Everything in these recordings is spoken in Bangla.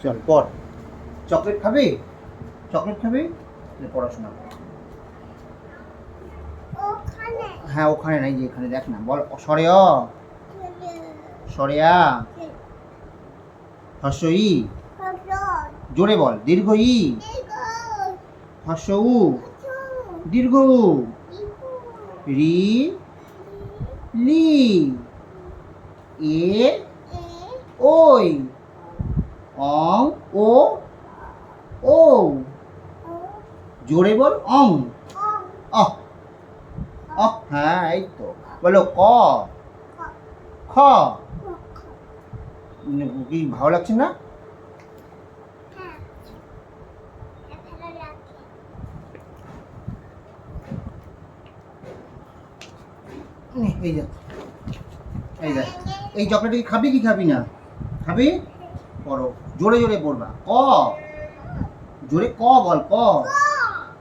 চল পড়। চকলেট খাবে? চকলেট খাবে? পড়াশোনা কর। হ্যাঁ ওখানে নাই, যে এখানে দেখ না, বল সরে অ, সরে আ, হর্ষ ই, জোরে বল, দীর্ঘ ই, হর্ষ উ, দীর্ঘ উ, রি, লি, এ, ওই, অং, ও, ও, জোরে বল, অং, অহ, অহ, হ্যাঁ এই তো। বলো ক, খ, কি ভালো লাগছে না? এই দেখ, এই দেখ, এই চকলেট কি খাবি কি খাবি না? খাবি? পড়ো, জোরে জোরে পড়বা। ক, জোরে ক বল, ক,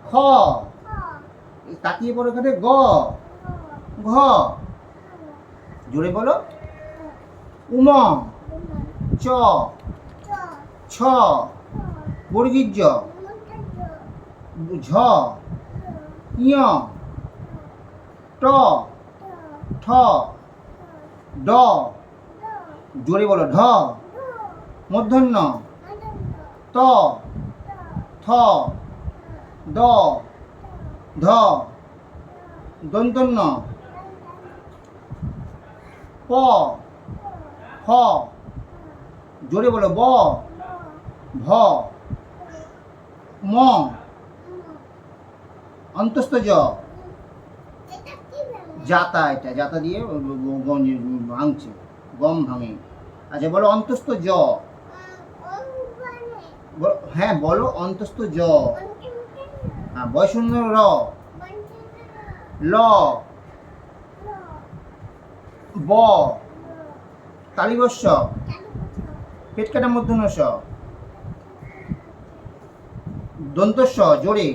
খ, তাকিয়ে পড়ো এখানে, গ, ঘ, জোরে বলো, উম, চ, ছ, বর্গীর জ, ঝ, ইয়, ট, ঠ, ড, জোরে বলো, ঢ, মূর্ধন্য, ত, থ, দ, ধ, দন্তন্য, প, ফ, জোরে বলো, ব, ভ, ম, অন্তস্থ জ, জাতা, এটা জাতা দিয়ে ভাঙছে, গম ভাঙে। আচ্ছা বলো অন্তস্থ জ, হ্যাঁ বলো অন্তস্থ জ, হ্যাঁ বয়শূন্য র, ল, ব, তালিবস্য, পেট কাটা মূর্ধন্য স, দন্তস্ব, জোরে,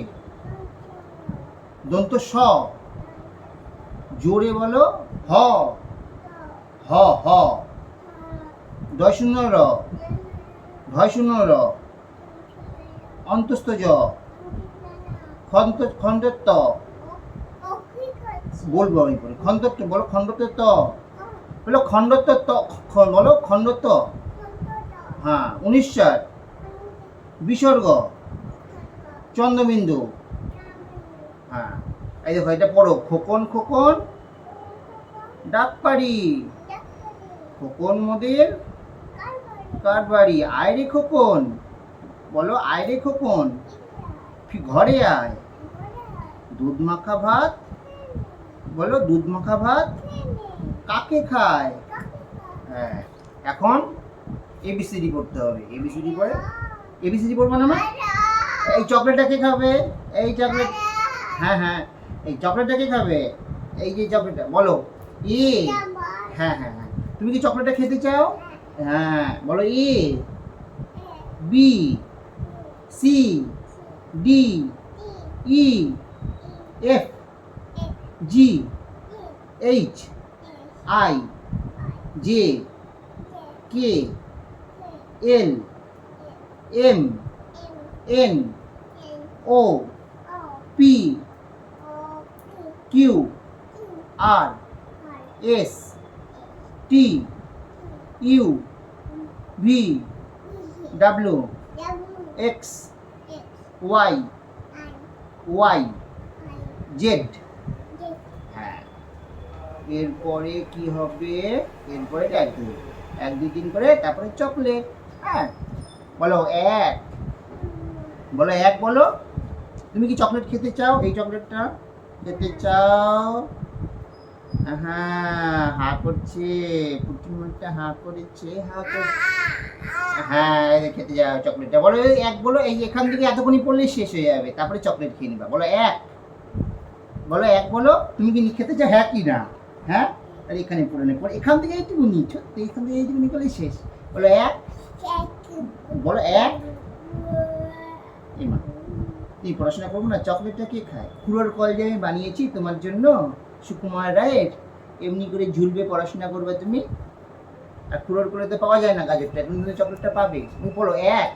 দন্ত স, জোরে বলো, হ, হ, হ, দয়শূন্য র, ধয়শূন্য র, অন্তস্থ জ, খণ্ডত্ব, বলবো আমি পরে, খণ্ডত্ব বলো, খণ্ডত্ব ত, বলো খণ্ডত্ব ত, বলো খণ্ডত্ব, হ্যাঁ 19 বিসর্গ, চন্দ্রবিন্দু, হ্যাঁ এই দেখো এটা পড়ো, খোকন খোকন ডাকপাড়ি, খোকন মোদের কার বাড়ি, আয় রে খোকন, বলো আয় রে খোকন, ঘরে আয়, দুধ মাখা ভাত, বলো দুধ মাখা ভাত কাকে খায়। হ্যাঁ এখন এবিসিডি পড়তে হবে, এবিসিডি পড়ে, এবিসিডি পড়বো না মা? এই চকলেটটা কে খাবে? এই চকলেট, হ্যাঁ হ্যাঁ এই চকলেটটা কে খাবে? এই যে চকলেটটা, বলো ই, হ্যাঁ হ্যাঁ হ্যাঁ, তুমি কি চকলেটটা খেতে চাও? হ্যাঁ বলো E, B, C, D, E, F, G, H, I, J, K, L, M, N, O, P, Q, R, S, T, U, V, W, X, Y, Y, Z. হ্যাঁ এরপরে কি হবে? এরপরে এক দুই, এক দুই তিন করে, তারপরে চকলেট। হ্যাঁ বলো এক, বলো এক, বলো তুমি কি চকলেট খেতে চাও? এই চকলেটটা খেতে চাও? হ্যাঁ হা করছে, পুঁটিমাটা হা করেছে, হা করছে, হ্যাঁ খেতে যাও চকলেটটা। বলো এক, বলো এই এখান থেকে এতক্ষণই পড়লে শেষ হয়ে যাবে, তারপরে চকলেট খেয়ে নিবা। বলো এক, বলো এক, বলো তুমি কি খেতে চাও, হ্যাঁ কি না? হ্যাঁ আর এখানে পড়ে নে, পড়ে এখান থেকে এইটুকু নিচ্ছ, এখান থেকে এইটুকু নিয়ে করলে শেষ। বলো এক, বলো এক, এমা তুমি পড়াশোনা করবো না? চকলেটটা কে খায়? কুড়োর কল যে আমি বানিয়েছি তোমার জন্য, সুকুমার রায়ের, এমনি করে ঝুলবে, পড়াশোনা করবে তুমি। আর কুলোর কুলোতে পাওয়া যায় না গাজরটা, তুমি কিন্তু চকলেটটা পাবে। তুমি বলো এক।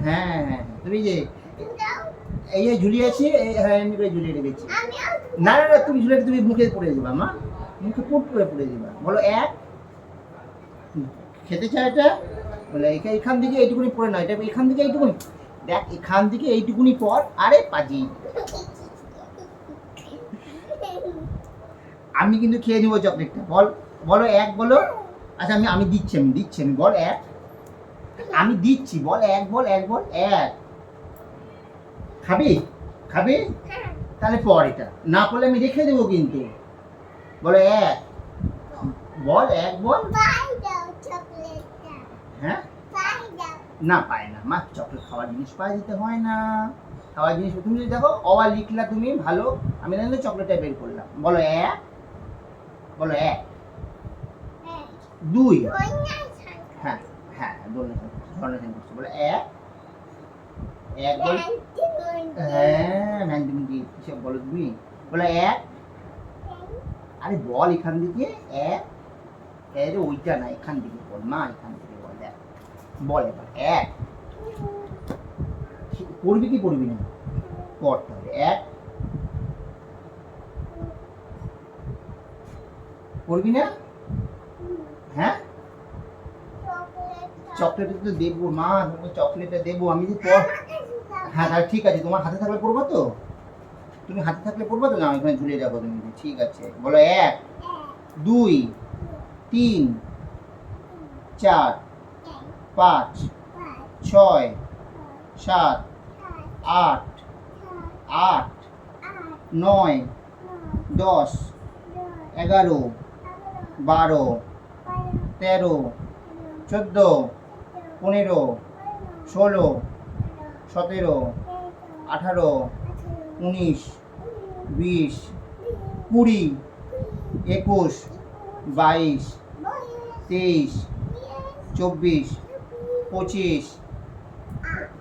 হ্যাঁ হ্যাঁ, তুমি যে এই যে ঝুলিয়ে আছি, হ্যাঁ এমনি করে ঝুলিয়ে রেখেছি। না না না, তুমি ঝুলিয়ে তুমি মুখে পড়ে দিবা মা, মুখে পুট করে পড়ে দিবা। বলো এক। খেতে চায় এটা? বলে এখান থেকে এইটুকুনি পড়ে না, এটা এখান থেকে এইটুকুনি, দেখ এখান থেকে এইটুকুনি পর। আরে পাজি, আমি কিন্তু খেয়ে নেবো চকলেটটা। বল, বলো এক বলো। আচ্ছা আমি দিচ্ছি, আমি বল এক। আমি দিচ্ছি, বল এক, বল এক, বল এক। খাবি? খাবি? তাহলে পর, এটা না পড়লে আমি রেখে দেবো কিন্তু। বলো এক, বল এক, বল। হ্যাঁ না, পায় না মা, চকলেট খাওয়ার জিনিস পায়, দিতে হয় না খাওয়ার জিনিস। তুমি যদি দেখো অবা লিখলা তুমি ভালো, আমি জানি চকলেটটা বের করলাম। বলো এক, বলো এক। দুই, হ্যাঁ হ্যাঁ ডোনেশন করছি। বলো এক, এক বল। হ্যাঁ ভ্যান্ডিমিটি কিসব বলো তুমি। বলো এক। আরে বল এখান থেকে এক, এর ওইটা না, এখান থেকে বল মা, এখান থেকে বল এক। বল এবার এক। পড়বি কি পড়বি না? পড়তে হবে। এক, পড়বি না? হ্যাঁ চকলেট তো দেবো মা, তোমাকে চকলেটটা দেবো আমি যে পর। হ্যাঁ তাহলে ঠিক আছে, তোমার হাতে থাকলে পড়বা তো? তুমি হাতে থাকলে পড়বা তো? না এখানে ঝুলিয়ে রাখো তুমি, ঠিক আছে। বলো এক, দুই, তিন, চার, পাঁচ, ছয়, সাত, আট, আট, নয়, 10, 11, 12, 13, 14, 15, 16, 17, 18, 19, 20, 20, 21, 22, 23, 24, 25,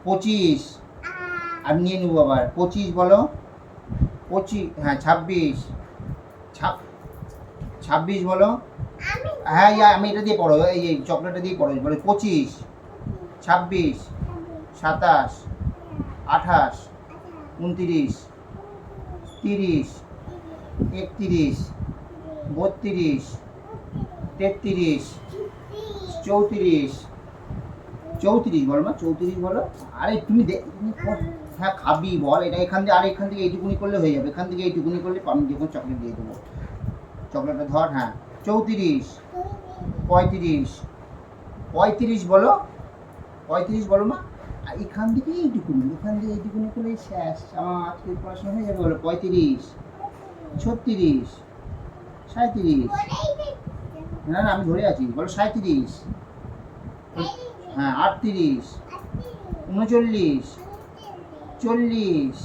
25, আমি নিয়ে নেবো আবার 25। বলো 25, হ্যাঁ 26, 26 বলো। হ্যাঁ আমি এটা দিয়ে পড়ো, এই চকলেটটা দিয়ে পড়ো। বলো 25, 26, 27, 28, 29, 30, 31, 32, 33, 34, 34 বলো মা, 34 বলো। আরে তুমি হ্যাঁ খাবি বল, এটা এখান থেকে, আর এখান থেকে এইটুকুনি করলে হয়ে যাবে, এখান থেকে এইটুকুনি করলে আমি যখন চকলেট দিয়ে দেবো। চকলেটটা ধর, হ্যাঁ 34, 35, 35 বলো, 35 বলো মা। আর এখান থেকে এইটুকুনি, এখান থেকে এইটুকুনি করলে শেষ, আমার আজকের পড়াশোনা হয়ে যাবে। বলো 35, 36, 37, না না আমি ধরে আছি। বলো 37, হ্যাঁ 38, 39, 40,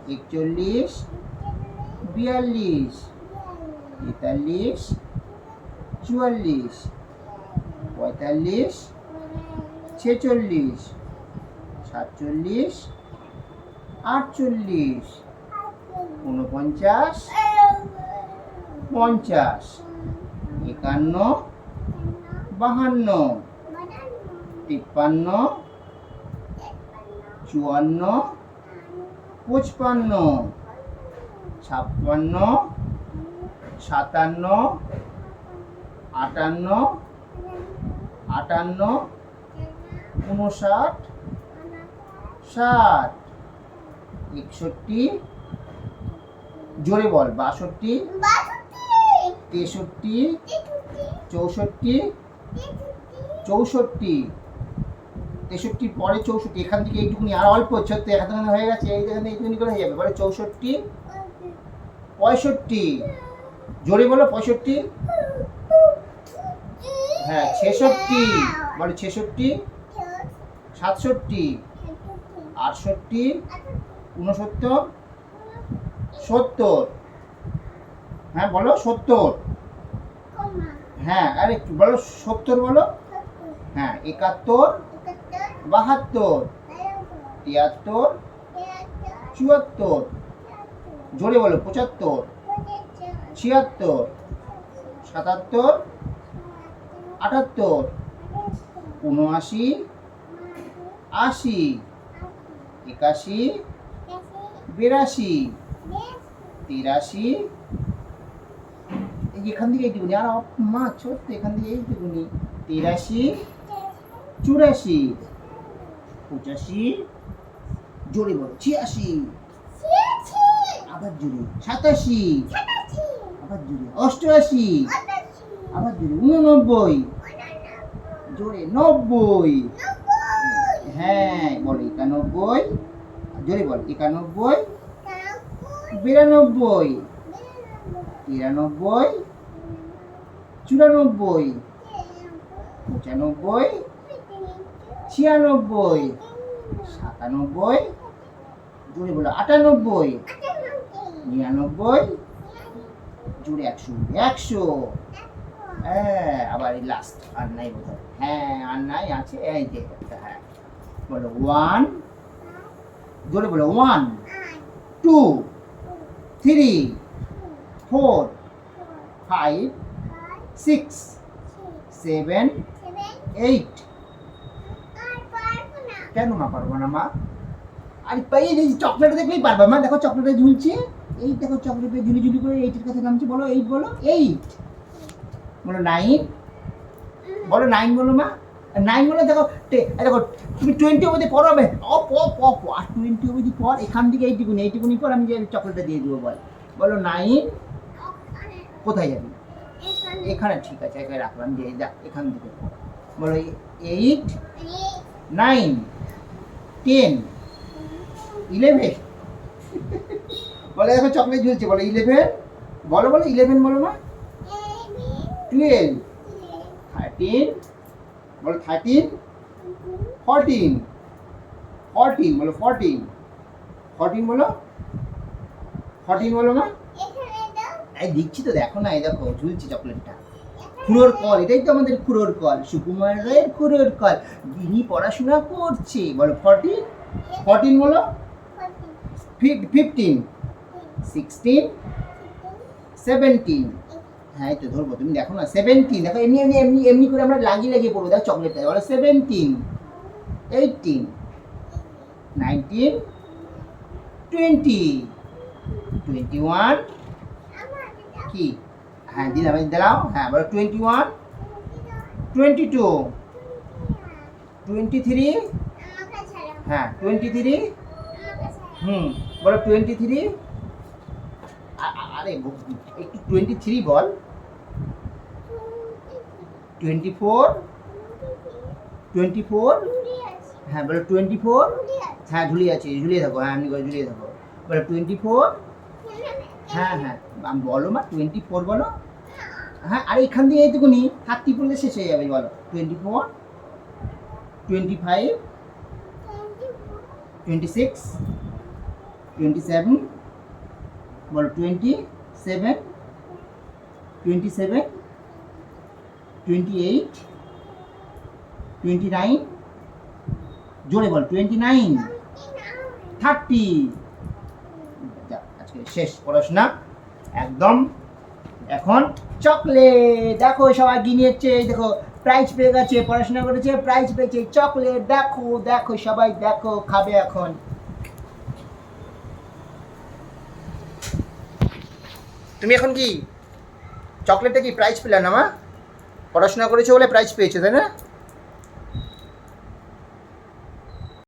41, 42, 43, 44, 45, 46, 47, 48, 49, 50, 51, 52, 53, 54, 55, 56, 57, 58, 58, 59, 60, 61, জোরে বল 62, 63, 64, 64, 63 পরে 64, এখান থেকে এইটুকুনি আর অল্প 36, এখান হয়ে গেছে, এই এখান থেকে এইটুকুনি করে হয়ে যাবে। বলে 64, 65, জোরে বলো 65, হ্যাঁ 66, বলে 66, 67, 68, 69, 70, হ্যাঁ বলো 70, হ্যাঁ আরে বলো 70 বলো, হ্যাঁ 71, 72, 73, 74, জোরে বলো 75, 76, 77, 78, 79, 80, 81, 82, 83, এখান থেকে এইটুকুনি, আর মা ছোট্ট এখান থেকে এইটুকুনি, 83, 84, 85, জোরে বলো 86, আবার জোরে 87, আবার জোরে 88, আবার জোরে 89, জোরে 90, হ্যাঁ বলো 91, জোরে বলো 91, 92, 93, 94, 95, 96, 97, জোরে বলো 98, 99, জোরে 100, 100, হ্যাঁ আবার এই লাস্ট আর নাই বোধহয়, হ্যাঁ আর নাই আছে এই যে একটা, হ্যাঁ বলো 1, জোরে বলো 1, 2, 3, 4, 5, 6, 7, 8, কেন মা পারবো না মা? আর এই চকলেট দেখলেই পারবা মা, দেখো চকলেটে ঝুলছে, এই দেখো চকলেটে ঝুলি ঝুলি করে 8 এর কাছে নামছে, বলো 8 বলো 8, বলো 9, বলো 9 বলো মা, 9 বলো, দেখো দেখো তুমি 20 অবধি পড়াবে, অপ অপ অপ, আর 20 অবধি পর, এখান থেকে এইটুকুনি পর আমি যে চকলেটটা দিয়ে দেবো, বলো 9, কোথায় যাবি? এখানে, ঠিক আছে এখানে রাখলাম, দিয়ে দেখ এখান থেকে বলো 8, 9, 10, 11, বলে দেখো চকলেট ঝুলছে, বলো 11, বলো 11 বলো মা, 12, 13, বলো 13, 14, 14 বলো 14, 14 বলো, 14 বলো মা, এই দিচ্ছি তো দেখো না, এই দেখো ঝুলছে চকলেটটা, খুড়োর কল, এটাই তো আমাদের খুড়োর কল, সুকুমার রায়ের খুড়োর কল, যিনি পড়াশোনা করছে, বলো 14, 14 বলো, 15, 16, 17, হ্যাঁ এই তো ধরবো, তুমি দেখো না 17, দেখো এমনি করে আমরা লাগিয়ে পড়বো, দেখো চকলেটটা, বলো 17, 18, 19, 20, 21, কি, হ্যাঁ দিলাম দিলাম, হ্যাঁ বলো 21, 22, 23, হ্যাঁ 23, বলো 23, আরে একটু 23 বল, 24, 24, হ্যাঁ বলো 24, হ্যাঁ ঝুলিয়ে আছে, ঝুলিয়ে থাকো, হ্যাঁ এমনি করে ঝুলিয়ে থাকো, বলো 24, হ্যাঁ হ্যাঁ বলো মা 24 বলো, হ্যাঁ আর এখান থেকে এইটুকুনি 30 পড়লে শেষ হয়ে যাবে, বলো 24, 25, 26, 27, বলো 27, 27, 28, 29, জোরে বল 29, 30, আজকে শেষ পড়াশোনা একদম, এখন চকলেট, দেখো সবাই গিনিয়েছে, দেখো প্রাইজ পেয়ে গেছে, পড়াশোনা করেছে প্রাইজ পেয়েছে, চকলেট দেখো দেখো সবাই দেখো, খাবে এখন। তুমি এখন কি চকলেটটা কি প্রাইজ পেলে না মা? পড়াশোনা করেছো বলে প্রাইজ পেয়েছো তাই না?